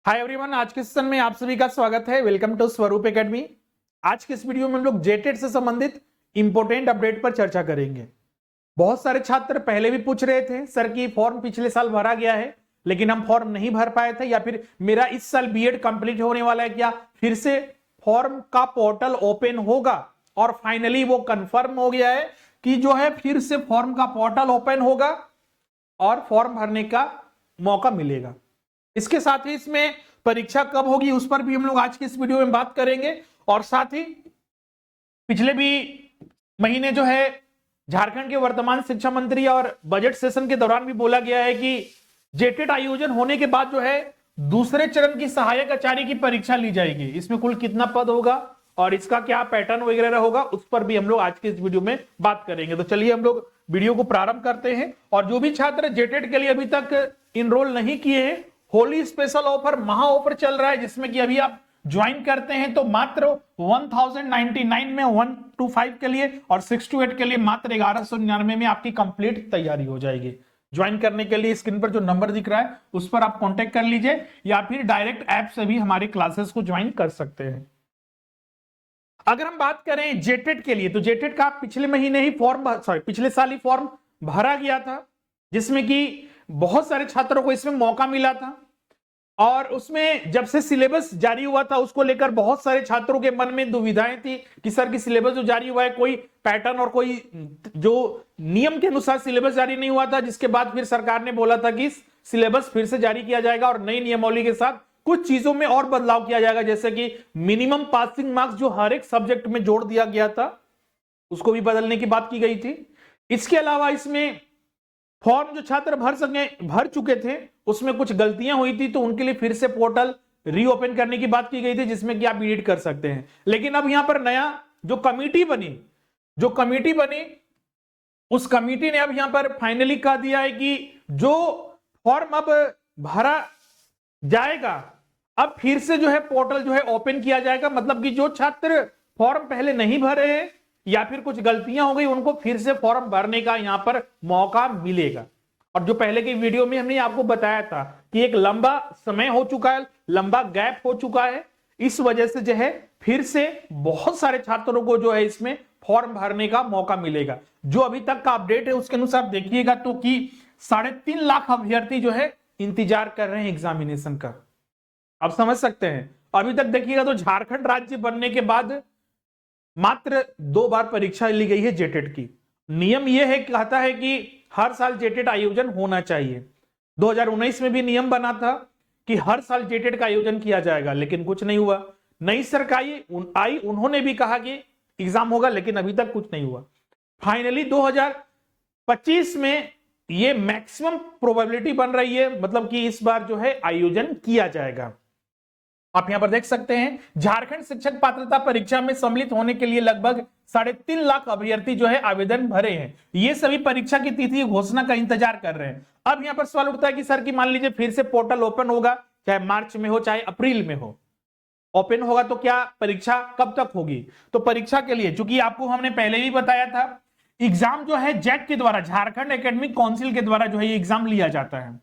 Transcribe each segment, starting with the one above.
Hi everyone, आज के session में आप सभी का स्वागत है। वेलकम टू स्वरूप एकेडमी। आज के इस वीडियो में हम लोग जेटेट से संबंधित इंपोर्टेंट अपडेट पर चर्चा करेंगे। बहुत सारे छात्र पहले भी पूछ रहे थे सर कि फॉर्म पिछले साल भरा गया है लेकिन हम फॉर्म नहीं भर पाए थे, या फिर मेरा इस साल बीएड कंप्लीट होने वाला है, क्या फिर से फॉर्म का पोर्टल ओपन होगा। और फाइनली वो कंफर्म हो गया है कि जो है फिर से फॉर्म का पोर्टल ओपन होगा और फॉर्म भरने का मौका मिलेगा। इसके साथ ही इसमें परीक्षा कब होगी उस पर भी हम लोग आज की इस वीडियो में बात करेंगे। और साथ ही पिछले भी महीने जो है झारखंड के वर्तमान शिक्षा मंत्री और बजट सेशन के दौरान भी बोला गया है कि जेटेट आयोजन होने के बाद जो है दूसरे चरण की सहायक आचार्य की परीक्षा ली जाएगी। इसमें कुल कितना पद होगा और इसका क्या पैटर्न वगैरह होगा उस पर भी हम लोग आज के इस वीडियो में बात करेंगे। तो चलिए हम लोग वीडियो को प्रारंभ करते हैं। और जो भी छात्र जेटेट के लिए अभी तक इनरोल नहीं किए हैं, होली स्पेशल ऑफर महा ऑफर चल रहा है जिसमें कि अभी आप ज्वाइन करते हैं तो मात्र 1099 में 1 to 5 के लिए और 6 to 8 के लिए मात्र 1199 में आपकी कंप्लीट तैयारी हो जाएगी। ज्वाइन करने के लिए स्क्रीन पर जो नंबर दिख रहा है उस पर आप कांटेक्ट कर लीजिए या फिर डायरेक्ट ऐप से भी हमारे क्लासेस को ज्वाइन कर सकते हैं। अगर हम बात करें जेटेट के लिए तो जेटेट का पिछले साल ही फॉर्म भरा गया था जिसमें कि बहुत सारे छात्रों को इसमें मौका मिला था। और उसमें जब से सिलेबस जारी हुआ था उसको लेकर बहुत सारे छात्रों के मन में दुविधाएं थी कि सर की सिलेबस जो जारी हुआ है कोई पैटर्न और कोई जो नियम के अनुसार सिलेबस जारी नहीं हुआ था, जिसके बाद फिर सरकार ने बोला था कि सिलेबस फिर से जारी किया जाएगा और नई नियमावली के साथ कुछ चीजों में और बदलाव किया जाएगा, जैसे कि मिनिमम पासिंग मार्क्स जो हर एक सब्जेक्ट में जोड़ दिया गया था उसको भी बदलने की बात की गई थी। इसके अलावा इसमें फॉर्म जो छात्र भर चुके थे उसमें कुछ गलतियां हुई थी तो उनके लिए फिर से पोर्टल रीओपन करने की बात की गई थी जिसमें कि आप एडिट कर सकते हैं। लेकिन अब यहां पर नया जो कमिटी बनी उस कमिटी ने अब यहां पर फाइनली कह दिया है कि जो फॉर्म अब भरा जाएगा अब फिर से जो है पोर्टल जो है ओपन किया जाएगा। मतलब कि जो छात्र फॉर्म पहले नहीं भरे हैं या फिर कुछ गलतियां हो गई उनको फिर से फॉर्म भरने का यहां पर मौका मिलेगा। और जो पहले की वीडियो में हमने आपको बताया था कि एक लंबा समय हो चुका है, लंबा गैप हो चुका है, इस वजह से जो है फिर से बहुत सारे छात्रों को जो है इसमें फॉर्म भरने का मौका मिलेगा। जो अभी तक का अपडेट है उसके अनुसार देखिएगा तो कि 3.5 लाख अभ्यर्थी जो है इंतजार कर रहे हैं एग्जामिनेशन का। आप समझ सकते हैं। अभी तक देखिएगा तो झारखंड राज्य बनने के बाद मात्र 2 बार परीक्षा ली गई है जेटेट की। नियम यह है, कहता है कि हर साल जेटेट आयोजन होना चाहिए। 2019 में भी नियम बना था कि हर साल जेटेट का आयोजन किया जाएगा लेकिन कुछ नहीं हुआ। नई सरकार आई, उन्होंने भी कहा कि एग्जाम होगा लेकिन अभी तक कुछ नहीं हुआ। फाइनली 2025 में यह मैक्सिमम प्रोबेबिलिटी बन रही है, मतलब कि इस बार जो है आयोजन किया जाएगा। आप यहां पर देख सकते हैं झारखंड शिक्षक पात्रता परीक्षा में सम्मिलित होने के लिए लगभग 3.5 लाख अभ्यर्थी जो है आवेदन भरे हैं। ये सभी परीक्षा की तिथि घोषणा का इंतजार कर रहे हैं। अब यहां पर सवाल उठता है कि सर की मान लीजिए फिर से पोर्टल ओपन होगा, चाहे मार्च में हो चाहे अप्रैल में हो, ओपन होगा तो क्या परीक्षा कब तक होगी। तो परीक्षा के लिए चूंकि आपको हमने पहले भी बताया था एग्जाम जो है जैक के द्वारा, झारखंड एकेडमिक काउंसिल के द्वारा जो है ये एग्जाम लिया जाता है।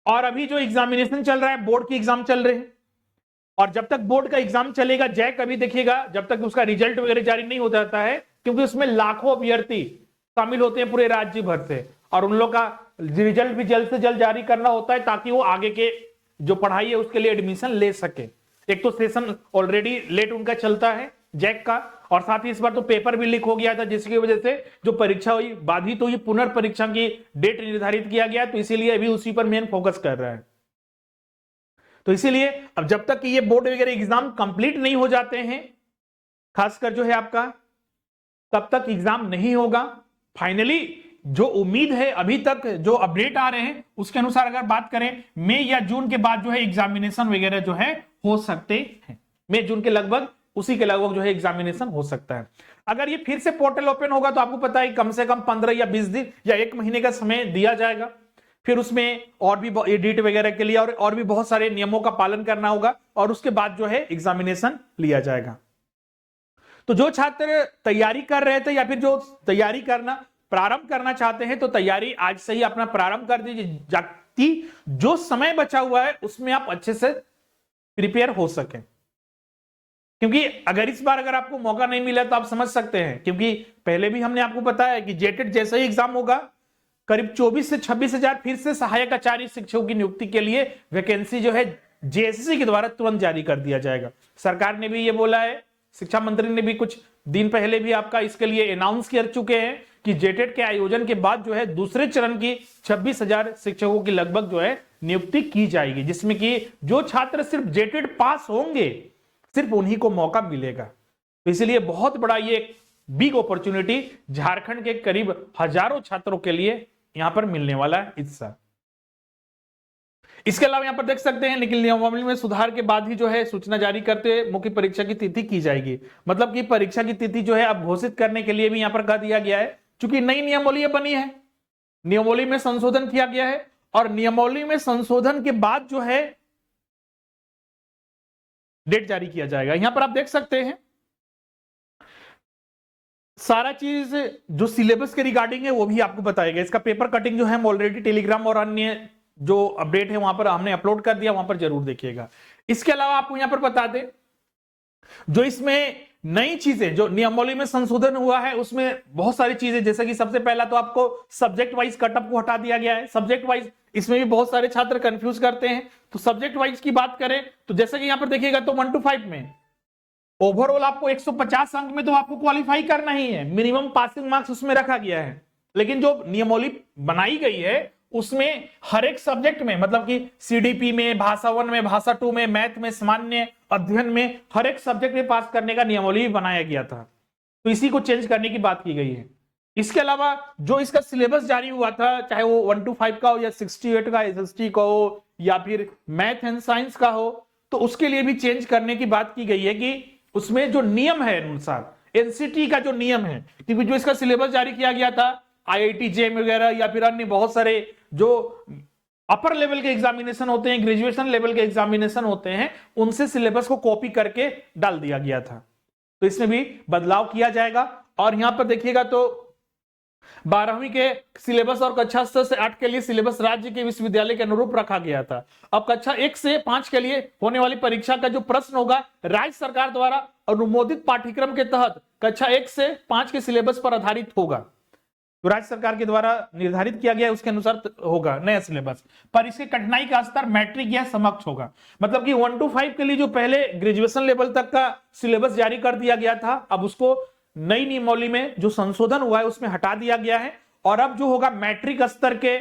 और अभी जो एग्जामिनेशन चल रहा है बोर्ड के एग्जाम चल रहे हैं और जब तक बोर्ड का एग्जाम चलेगा जैक अभी देखिएगा जब तक उसका रिजल्ट वगैरह जारी नहीं हो जाता है, क्योंकि उसमें लाखों अभ्यर्थी शामिल होते हैं पूरे राज्य भर से और उन लोग का रिजल्ट भी जल्द से जल्द जारी करना होता है ताकि वो आगे के जो पढ़ाई है उसके लिए एडमिशन ले सके। एक तो सेशन ऑलरेडी लेट उनका चलता है जैक का, और साथ ही इस बार तो पेपर भी लीक हो गया था जिसकी वजह से जो परीक्षा हुई बाधित हुई, पुनर्परीक्षा की डेट निर्धारित किया गया, तो इसीलिए अभी उसी पर मेन फोकस कर रहा है। तो इसीलिए अब जब तक कि ये बोर्ड वगैरह एग्जाम कंप्लीट नहीं हो जाते हैं, खासकर जो है आपका, तब तक एग्जाम नहीं होगा। फाइनली जो उम्मीद है अभी तक जो अपडेट आ रहे हैं उसके अनुसार अगर बात करें मई या जून के बाद जो है एग्जामिनेशन वगैरह जो है हो सकते हैं। मई जून के लगभग उसी के लगभग जो है एग्जामिनेशन हो सकता है। अगर ये फिर से पोर्टल ओपन होगा तो आपको पता है कम से कम 15 या 20 दिन या 1 महीने का समय दिया जाएगा। फिर उसमें और भी एडिट वगैरह के लिए और भी बहुत सारे नियमों का पालन करना होगा और उसके बाद जो है एग्जामिनेशन लिया जाएगा। तो जो छात्र तैयारी कर रहे थे या फिर जो तैयारी करना प्रारंभ करना चाहते हैं तो तैयारी आज से ही अपना प्रारंभ कर दीजिए, ताकि जो समय बचा हुआ है उसमें आप अच्छे से प्रिपेयर हो सके। क्योंकि अगर आपको मौका नहीं मिला तो आप समझ सकते हैं, क्योंकि पहले भी हमने आपको बताया कि जेटेट जैसा ही एग्जाम होगा, करीब 24 से 26 हजार फिर से सहायक आचार्य शिक्षकों की नियुक्ति के लिए वैकेंसी जो है जेएसएससी के द्वारा तुरंत जारी कर दिया जाएगा। सरकार ने भी ये बोला है, शिक्षा मंत्री ने भी कुछ दिन पहले भी आपका इसके लिए अनाउंस कर चुके हैं कि जेटेट के आयोजन के बाद जो है दूसरे चरण की 26,000 शिक्षकों की लगभग जो है नियुक्ति की जाएगी, जिसमें कि जो छात्र सिर्फ जेटेट पास होंगे सिर्फ उन्हीं को मौका मिलेगा। तो इसलिए बहुत बड़ा ये बिग अपॉर्चुनिटी झारखंड के करीब हजारों छात्रों के लिए यहां पर मिलने वाला है इस साल। इसके अलावा यहां पर देख सकते हैं निखिल नियमावली में सुधार के बाद ही जो है सूचना जारी करते हुए मुख्य परीक्षा की तिथि की जाएगी। मतलब कि परीक्षा की तिथि जो है अब घोषित करने के लिए भी यहां पर कह दिया गया है, क्योंकि नई नियमावली बनी है, नियमावली में संशोधन किया गया है और नियमावली में संशोधन के बाद जो है डेट जारी किया जाएगा। यहां पर आप देख सकते हैं सारा चीज जो सिलेबस के रिगार्डिंग है वो भी आपको बताएगा। इसका पेपर कटिंग जो है हम ऑलरेडी टेलीग्राम और अन्य जो अपडेट है वहां पर हमने अपलोड कर दिया, वहां पर जरूर देखिएगा। इसके अलावा आपको यहां पर बता दें जो इसमें नई चीजें जो नियमावली में संशोधन हुआ है उसमें बहुत सारी चीजें, जैसे कि सबसे पहला तो आपको सब्जेक्ट वाइज कटअप को हटा दिया गया है। सब्जेक्ट वाइज इसमें भी बहुत सारे छात्र कंफ्यूज करते हैं, तो सब्जेक्ट वाइज की बात करें तो जैसे कि यहां पर देखिएगा तो 1 to 5 में ओवरऑल आपको 150 अंक में तो आपको क्वालिफाई करना ही है, मिनिमम पासिंग मार्क्स उसमें रखा गया है। लेकिन जो नियमावली बनाई गई है उसमें हर एक सब्जेक्ट में, मतलब कि सीडीपी में, भाषा 1 में, भाषा 2 में, मैथ में, सामान्य अध्ययन में, हर एक सब्जेक्ट में पास करने का नियमावली भी बनाया गया था, तो इसी को चेंज करने की बात की गई है। इसके अलावा जो इसका सिलेबस जारी हुआ था, चाहे वो 1 to 5 का हो या 68 का एसएसटी का हो या फिर मैथ एंड साइंस का हो, तो उसके लिए भी चेंज करने की बात की गई है कि उसमें जो नियम है अनुसार एनसीटी का जो नियम है, क्योंकि जो इसका सिलेबस जारी किया गया था आईआईटी जेईई वगैरह या फिर अन्य बहुत सारे जो अपर लेवल के एग्जामिनेशन होते हैं, ग्रेजुएशन लेवल के एग्जामिनेशन होते हैं, उनसे सिलेबस को कॉपी करके डाल दिया गया था, तो इसमें भी बदलाव किया जाएगा। और यहां पर देखिएगा तो 12वीं के सिलेबस और कक्षा 6 से 8 के लिए सिलेबस राज्य के विश्वविद्यालय के अनुरूप रखा गया था। अब कक्षा 1 से 5 के लिए होने वाली परीक्षा का जो प्रश्न होगा राज्य सरकार द्वारा अनुमोदित पाठ्यक्रम के तहत कक्षा 1 से 5 के सिलेबस पर आधारित होगा, तो राज्य सरकार के द्वारा निर्धारित किया गया उसके अनुसार होगा नया सिलेबस, पर इसके कठिनाई का स्तर मैट्रिक या समकक्ष होगा। मतलब कि 1 to 5 के लिए जो पहले ग्रेजुएशन लेवल तक का सिलेबस जारी कर दिया गया था, अब उसको नई नियमावली में जो संशोधन हुआ है उसमें हटा दिया गया है, और अब जो होगा मैट्रिक स्तर के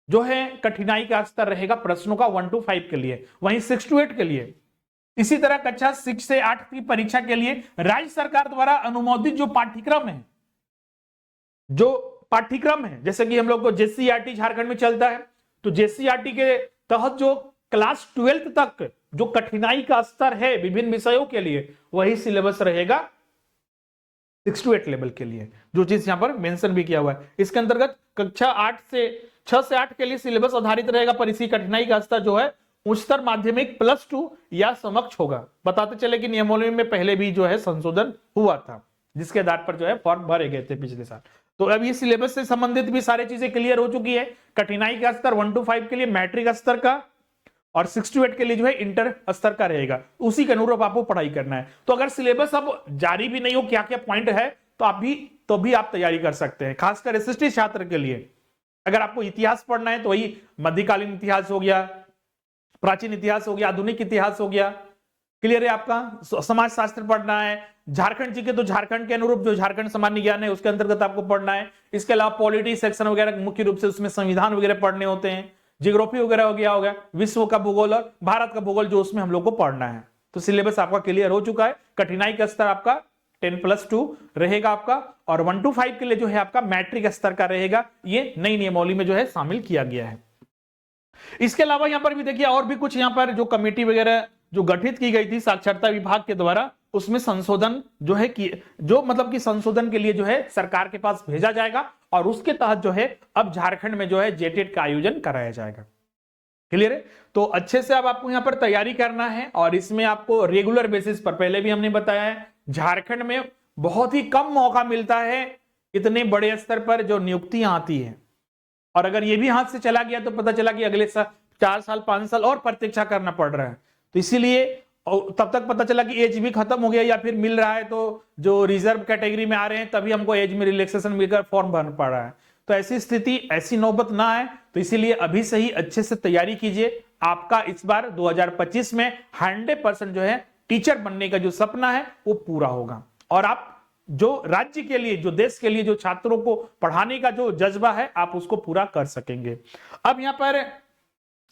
जो है कठिनाई का स्तर रहेगा प्रश्नों का 1 to 5 के लिए, वहीं 6 to 8 के लिए। इसी तरह कक्षा 6 से 8 की परीक्षा के लिए राज्य सरकार द्वारा अनुमोदित जो पाठ्यक्रम है, जैसे कि हम लोग को जेसीईआरटी झारखंड में चलता है, तो जेसीईआरटी के तहत जो क्लास 12 तक जो कठिनाई का स्तर है विभिन्न विषयों के लिए, वही सिलेबस रहेगा 6 to 8 लेवल के लिए, जो चीज यहां पर मेंशन भी किया हुआ है। इसके अंतर्गत कक्षा 6 से 8 के लिए सिलेबस आधारित रहेगा, पर इसी कठिनाई का स्तर जो है उच्चतर माध्यमिक +2 या समकक्ष होगा। बताते चले कि नियमावली में पहले भी जो है संशोधन हुआ था, जिसके आधार पर जो है फॉर्म भरे गए थे पिछले साल। तो अब ये सिलेबस से संबंधित भी सारी चीजें क्लियर हो चुकी है। कठिनाई का स्तर 1 to 5 के लिए मैट्रिक स्तर का और 6 to 8 के लिए जो है इंटर स्तर का रहेगा, उसी के अनुरूप आपको पढ़ाई करना है। तो अगर सिलेबस अब जारी भी नहीं हो क्या क्या पॉइंट है तो भी आप तैयारी कर सकते हैं, खासकर एसएसटी छात्र के लिए। अगर आपको इतिहास पढ़ना है तो वही मध्यकालीन इतिहास हो गया, प्राचीन इतिहास हो गया, आधुनिक इतिहास हो गया, क्लियर है आपका। समाज शास्त्र पढ़ना है, झारखंड जी के तो झारखंड के अनुरूप जो झारखंड सामान्य ज्ञान है उसके अंतर्गत आपको पढ़ना है। इसके अलावा पॉलिटी सेक्शन वगैरह मुख्य रूप से उसमें संविधान वगैरह पढ़ने होते हैं, जियोग्राफी वगैरह हो गया होगा, विश्व का भूगोल और भारत का भूगोल जो उसमें हम लोग को पढ़ना है। तो सिलेबस आपका क्लियर हो चुका है। कठिनाई का स्तर आपका 10+2 रहेगा आपका, और 1 to 5 के लिए जो है आपका मैट्रिक स्तर का रहेगा। ये नई नियमावली में जो है शामिल किया गया है। इसके अलावा यहां पर भी देखिए और भी कुछ यहां पर जो कमेटी वगैरह जो गठित की गई थी साक्षरता विभाग के द्वारा, उसमें संशोधन जो है जो मतलब कि संशोधन के लिए जो है सरकार के पास भेजा जाएगा, और उसके तहत जो है अब झारखंड में जो है जेटेट का आयोजन कराया जाएगा। क्लियर है। तो अच्छे से अब आपको यहां पर तैयारी करना है, और इसमें आपको रेगुलर बेसिस पर, पहले भी हमने बताया है झारखंड में बहुत ही कम मौका मिलता है इतने बड़े स्तर पर जो नियुक्तियां आती है, और अगर ये भी हाथ से चला गया तो पता चला कि अगले 4 साल 5 साल और प्रतीक्षा करना पड़ रहा है। तो इसीलिए तब तक पता चला कि एज भी खत्म हो गया या फिर मिल रहा है तो जो रिजर्व कैटेगरी में आ रहे हैं तभी हमको एज में रिलैक्सेशन मिलकर फॉर्म भरना पड़ रहा है। तो ऐसी स्थिति, ऐसी नौबत ना आए, तो इसीलिए अभी से ही अच्छे से तैयारी कीजिए। आपका इस बार 2025 में 100% जो है टीचर बनने का जो सपना है वो पूरा होगा, और आप जो राज्य के लिए, जो देश के लिए, जो छात्रों को पढ़ाने का जो जज्बा है आप उसको पूरा कर सकेंगे। अब यहां पर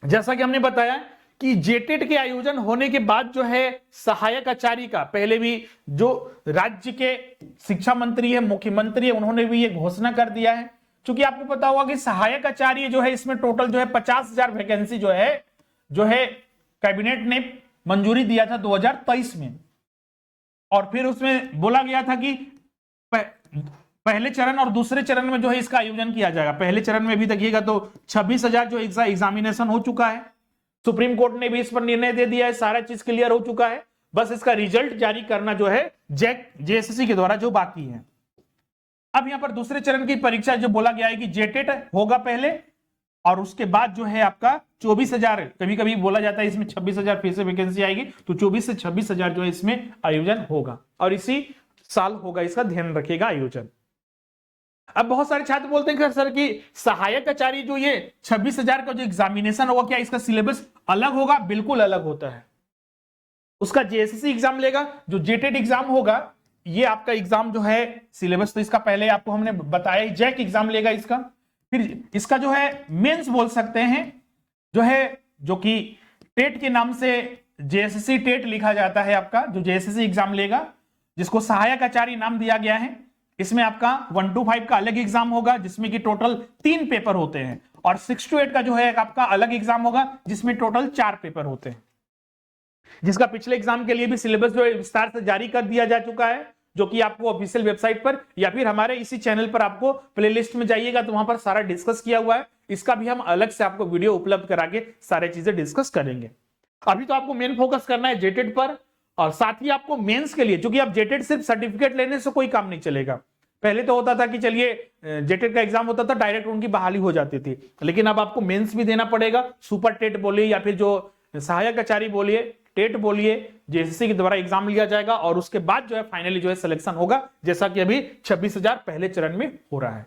जैसा कि हमने बताया कि जेटेट के आयोजन होने के बाद जो है सहायक आचार्य का, पहले भी जो राज्य के शिक्षा मंत्री है, मुख्यमंत्री है, उन्होंने भी ये घोषणा कर दिया है। क्योंकि आपको पता होगा कि सहायक आचार्य जो है इसमें टोटल जो है 50,000 वैकेंसी जो है कैबिनेट ने मंजूरी दिया था 2023 में, और फिर उसमें बोला गया था कि पहले चरण और दूसरे चरण में जो है इसका आयोजन किया जाएगा। पहले चरण में भी देखिएगा तो 26,000 जो एग्जामिनेशन हो चुका है, सुप्रीम कोर्ट ने भी इस पर निर्णय दे दिया है, सारा चीज क्लियर हो चुका है, बस इसका रिजल्ट जारी करना जो है जेएसएससी के द्वारा जो बाकी है। अब यहां पर दूसरे चरण की परीक्षा जो बोला गया है कि जेटेट होगा पहले, और उसके बाद जो है आपका 24,000, कभी कभी बोला जाता है इसमें 26,000 फिर से वैकेंसी आएगी, तो 24 से 26,000 जो है इसमें आयोजन होगा, और इसी साल होगा, इसका ध्यान रखिएगा आयोजन। अब बहुत सारे छात्र बोलते हैं कि सर कि सहायक आचार्य जो ये 26,000 का जो एग्जामिनेशन होगा, क्या इसका सिलेबस अलग होगा? बिल्कुल अलग होता है। उसका जेएसएससी एग्जाम लेगा, जो जेटेट एग्जाम होगा, ये आपका एग्जाम जो है सिलेबस तो इसका पहले आपको हमने बताया, जैक एग्जाम लेगा इसका, फिर इसका जो है मेंस बोल सकते हैं, जो कि टेट के नाम से जेएसएससी टेट लिखा जाता है आपका, जो जेएसएससी एग्जाम लेगा, जिसको सहायक आचार्य नाम दिया गया है। इसमें आपका 1 to 5 का अलग एग्जाम होगा, जिसमें कि टोटल 3 पेपर होते हैं, और 6 to 8 का जो है आपका अलग एग्जाम होगा, जिसमें टोटल 4 पेपर होते हैं, जिसका पिछले एग्जाम के लिए भी सिलेबस जो है विस्तार से जारी कर दिया जा चुका है, जो कि आपको ऑफिशियल वेबसाइट पर या फिर हमारे इसी चैनल पर आपको प्लेलिस्ट में जाइएगा तो वहां पर सारा डिस्कस किया हुआ है। इसका भी हम अलग से आपको वीडियो उपलब्ध करा के सारे चीजें डिस्कस करेंगे। अभी तो आपको मेन फोकस करना है जेटेट पर, और साथ ही आपको मेंस के लिए, क्योंकि आप जेटेट सिर्फ सर्टिफिकेट लेने से कोई काम नहीं चलेगा। पहले तो होता था कि चलिए जेटेट का एग्जाम होता था, डायरेक्ट उनकी बहाली हो जाती थी, लेकिन अब आपको मेंस भी देना पड़ेगा। सुपर टेट बोलिए या फिर जो सहायक आचार्य बोलिए, टेट बोलिए, जेएसएससी के द्वारा एग्जाम लिया जाएगा, और उसके बाद जो है फाइनली जो है सिलेक्शन होगा, जैसा कि अभी 26,000 पहले चरण में हो रहा है।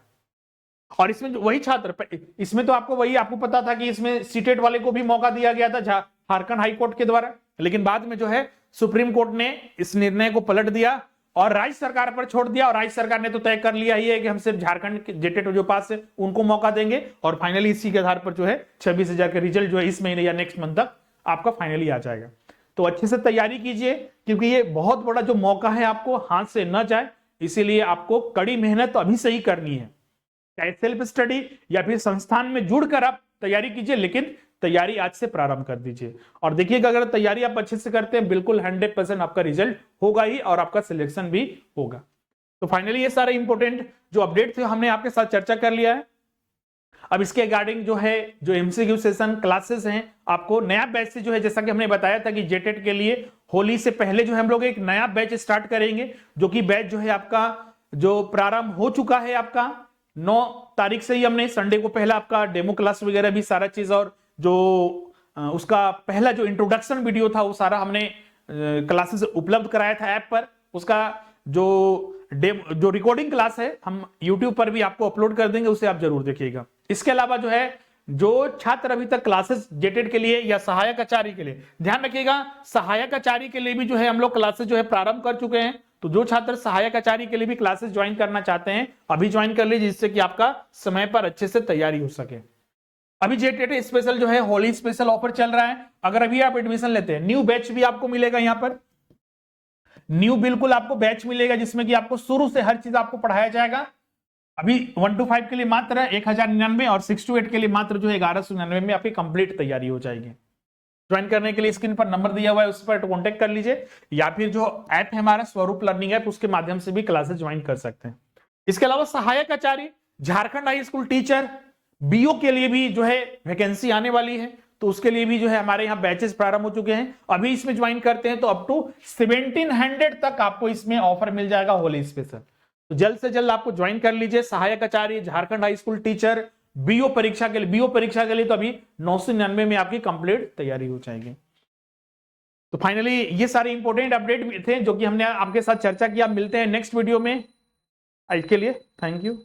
और इसमें वही छात्र, इसमें तो आपको आपको पता था कि इसमें सीटेट वाले को भी मौका दिया गया था झारखंड हाई कोर्ट के द्वारा, लेकिन बाद में जो है सुप्रीम कोर्ट ने इस निर्णय को पलट दिया और राज्य सरकार पर छोड़ दिया, और राज्य सरकार ने तो तय कर लिया ही है कि हम सिर्फ झारखंड के जेटेट जो पास है उनको मौका देंगे, और फाइनली इसी के आधार पर जो है 26,000 का रिजल्ट जो है इस महीने या नेक्स्ट मंथ तक आपका फाइनली आ जाएगा। तो अच्छे से तैयारी कीजिए, क्योंकि ये बहुत बड़ा जो मौका है आपको हाथ से न जाए, इसीलिए आपको कड़ी मेहनत अभी से ही करनी है, चाहे सेल्फ स्टडी या फिर संस्थान में जुड़कर आप तैयारी कीजिए, लेकिन तैयारी आज से प्रारंभ कर दीजिए। और देखिएगा अगर तैयारी आप अच्छे से करते हैं, बिल्कुल 100% आपका रिजल्ट होगा ही, और आपका सिलेक्शन भी होगा। तो फाइनली ये सारे इंपॉर्टेंट जो अपडेट थे हमने आपके साथ चर्चा कर लिया है। अब इसके रिगार्डिंग जो है जो एमसीक्यू सेशन क्लासेस हैं, आपको नया बैच से जो है, जैसा कि हमने बताया था कि जेटेट के लिए होली से पहले जो है हम लोग एक नया बैच स्टार्ट करेंगे, जो कि बैच जो है आपका जो प्रारंभ हो चुका है, आपका 9 तारीख से ही हमने संडे को पहला आपका डेमो क्लास वगैरह भी सारा चीज, और जो उसका पहला जो इंट्रोडक्शन वीडियो था वो सारा हमने क्लासेस उपलब्ध कराया था ऐप पर। उसका जो रिकॉर्डिंग क्लास है हम YouTube पर भी आपको अपलोड कर देंगे, उसे आप जरूर देखिएगा। इसके अलावा जो है जो छात्र अभी तक क्लासेस जेटेट के लिए या सहायक आचार्य के लिए, ध्यान रखिएगा सहायक आचार्य के लिए भी जो है हम लोग क्लासेस जो है प्रारंभ कर चुके हैं। तो जो छात्र सहायक आचार्य के लिए भी क्लासेस ज्वाइन करना चाहते हैं, अभी ज्वाइन कर लीजिए, जिससे कि आपका समय पर अच्छे से तैयारी हो सके। अभी जेटेट स्पेशल जो है होली स्पेशल ऑफर चल रहा है, अगर अभी आप एडमिशन लेते हैं, न्यू बैच भी आपको मिलेगा, यहाँ पर न्यू बिल्कुल आपको बैच मिलेगा, जिसमें कि आपको शुरू से हर चीज आपको पढ़ाया जाएगा। अभी 1 to 5 के लिए मात्र 1099 और 6 to 8 के लिए मात्र जो है 1199 में आपकी कंप्लीट तैयारी हो जाएगी। ज्वाइन करने के लिए स्क्रीन पर नंबर दिया हुआ है, उस पर कॉन्टेक्ट कर लीजिए, या फिर जो ऐप है हमारा स्वरूप लर्निंग ऐप, उसके माध्यम से भी क्लासेस ज्वाइन कर सकते हैं। इसके अलावा सहायक आचार्य, Jharkhand high school teacher, BO के लिए भी जो है वैकेंसी आने वाली है, तो उसके लिए भी जो है हमारे यहाँ बैचेस प्रारंभ हो चुके हैं। अभी इसमें ज्वाइन करते हैं तो अप टू 1700 तक आपको इसमें ऑफर मिल जाएगा होली स्पेशल। तो जल्द से जल्द आपको ज्वाइन कर लीजिए। सहायक आचार्य, Jharkhand high school teacher, BO परीक्षा के लिए तो अभी 999 में आपकी कंप्लीट तैयारी हो जाएगी। तो फाइनली ये सारे इंपॉर्टेंट अपडेट थे जो कि हमने आपके साथ चर्चा किया। मिलते हैं नेक्स्ट वीडियो में। आज के लिए थैंक यू।